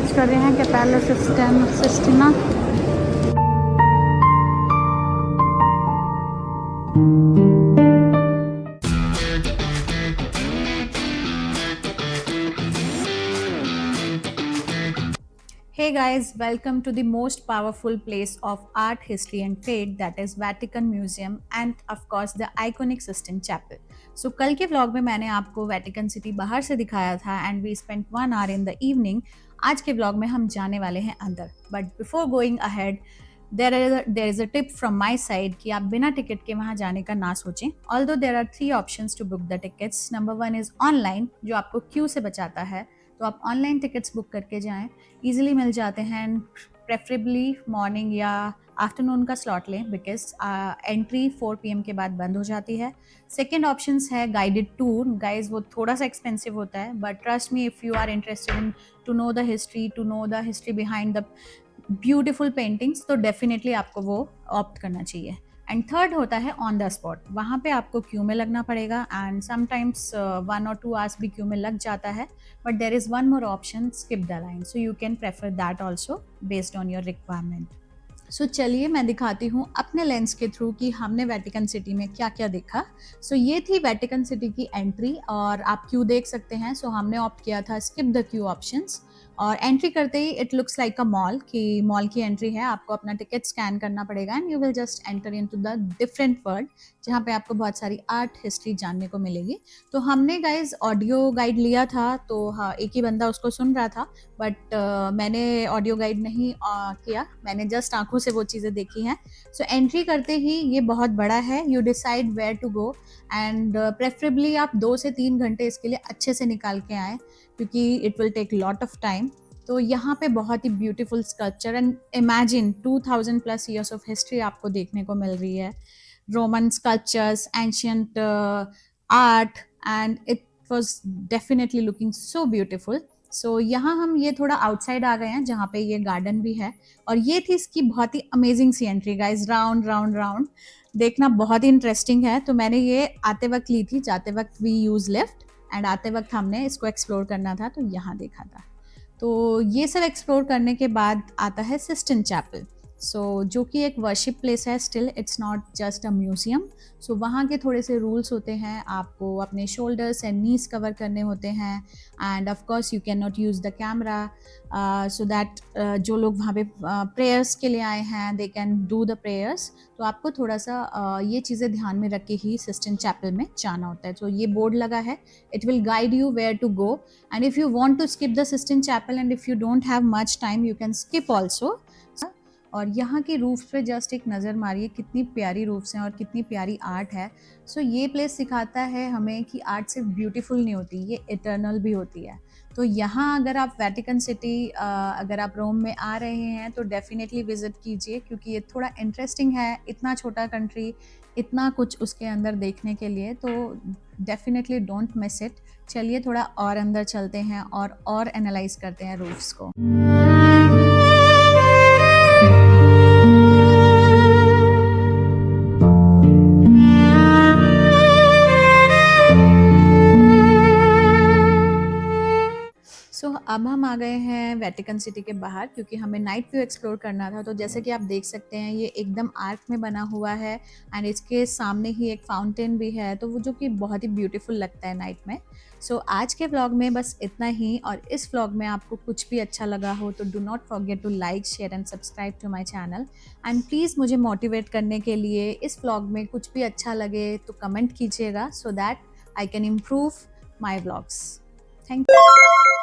Search कर रहे हैं Capella सिस्टीना। Hey guys, welcome to the most powerful place of art, history and faith, that is Vatican Museum and of course the iconic Sistine Chapel. So कल के vlog में मैंने आपको Vatican city बाहर से दिखाया था and we spent 1 hour in the evening. आज के व्लॉग में हम जाने वाले हैं अंदर, but before going ahead there is a tip from my side कि आप बिना टिकट के वहाँ जाने का ना सोचें। Although there are 3 options to book the tickets. Number 1 is online, जो आपको क्यू से बचाता है, तो आप ऑनलाइन टिकट्स बुक करके जाएं, ईजिली मिल जाते हैं। प्रेफरेबली मॉर्निंग या आफ्टरनून का स्लॉट लें बिकॉज एंट्री 4 PM के बाद बंद हो जाती है। सेकेंड ऑप्शंस है गाइडेड टूर। गाइज वो थोड़ा सा एक्सपेंसिव होता है, but trust me if you are interested in to know the history behind the beautiful paintings, तो डेफिनेटली आपको वो ऑप्ट करना चाहिए। एंड थर्ड होता है ऑन द स्पॉट। वहाँ पे आपको क्यू में लगना पड़ेगा एंड समटाइम्स 1 or 2 आवर्स भी क्यू में लग जाता है, but there is one more option, skip the line, so you can prefer that also based on your requirement. So चलिए मैं दिखाती हूँ अपने लेंस के थ्रू कि हमने वेटिकन सिटी में क्या क्या देखा। सो ये थी वेटिकन सिटी की एंट्री और आप क्यू देख सकते हैं। सो हमने ऑप्ट किया था स्किप द क्यू ऑप्शंस, और एंट्री करते ही it looks like a mall, कि मॉल की एंट्री है। आपको अपना टिकट स्कैन करना पड़ेगा and you will just enter into the different world, जहाँ पे आपको बहुत सारी आर्ट हिस्ट्री जानने को मिलेगी। तो हमने गाइज ऑडियो गाइड लिया था, तो हाँ एक ही बंदा उसको सुन रहा था, बट मैंने ऑडियो गाइड नहीं किया, मैंने जस्ट आंखों से वो चीज़ें देखी हैं। सो एंट्री करते ही ये बहुत बड़ा है, you decide where to go and preferably आप 2 से 3 घंटे इसके लिए अच्छे से निकाल के आएँ, क्योंकि it will take lot of time. तो यहाँ पे बहुत ही beautiful sculpture and imagine 2000+ years of history आपको देखने को मिल रही है। Roman sculptures, ancient art, and it was definitely looking so beautiful. So यहाँ हम ये थोड़ा आउटसाइड आ गए हैं, जहाँ पे ये गार्डन भी है, और ये थी इसकी बहुत ही अमेजिंग सी entry. Guys round round round देखना बहुत ही इंटरेस्टिंग है। तो मैंने ये आते वक्त ली थी, जाते वक्त वी यूज़ लिफ्ट, एंड आते वक्त हमने इसको एक्सप्लोर करना था तो यहाँ देखा था। तो ये सब एक्सप्लोर करने के बाद आता है सिस्टिन चैपल। जो कि एक वर्शिप प्लेस है, still it's not just a museum. वहाँ के थोड़े से रूल्स होते हैं, आपको अपने शोल्डर्स एंड नीज कवर करने होते हैं, end of course you can not use the camera, so that जो लोग वहाँ पे प्रेयर्स के लिए आए हैं they can do the prayers. तो आपको थोड़ा सा ये चीज़ें ध्यान में रख के ही सिस्टिन चैपल में जाना होता है। तो ये बोर्ड लगा है, it will guide you where to go, and if you want to skip the Sistine Chapel and if you don't have much time you can skip also। और यहाँ की रूफ्स पे जस्ट एक नज़र मारिए, कितनी प्यारी रूफ्स हैं और कितनी प्यारी आर्ट है। ये प्लेस सिखाता है हमें कि आर्ट सिर्फ ब्यूटीफुल नहीं होती, ये इटर्नल भी होती है। तो यहाँ अगर आप वेटिकन सिटी अगर आप रोम में आ रहे हैं तो डेफिनेटली विज़िट कीजिए, क्योंकि ये थोड़ा इंटरेस्टिंग है। इतना छोटा कंट्री, इतना कुछ उसके अंदर देखने के लिए, तो डेफिनेटली डोंट मिस इट। चलिए थोड़ा और अंदर चलते हैं और एनालाइज करते हैं रूफ्स को। अब हम आ गए हैं वेटिकन सिटी के बाहर, क्योंकि हमें नाइट व्यू एक्सप्लोर करना था। तो जैसे कि आप देख सकते हैं ये एकदम आर्क में बना हुआ है एंड इसके सामने ही एक फाउंटेन भी है, तो वो जो कि बहुत ही ब्यूटीफुल लगता है नाइट में। आज के व्लॉग में बस इतना ही, और इस व्लॉग में आपको कुछ भी अच्छा लगा हो तो do not forget to like, share and subscribe to my channel. And please मुझे मोटिवेट करने के लिए इस व्लॉग में कुछ भी अच्छा लगे तो कमेंट कीजिएगा, so that I can improve my vlogs. Thank you.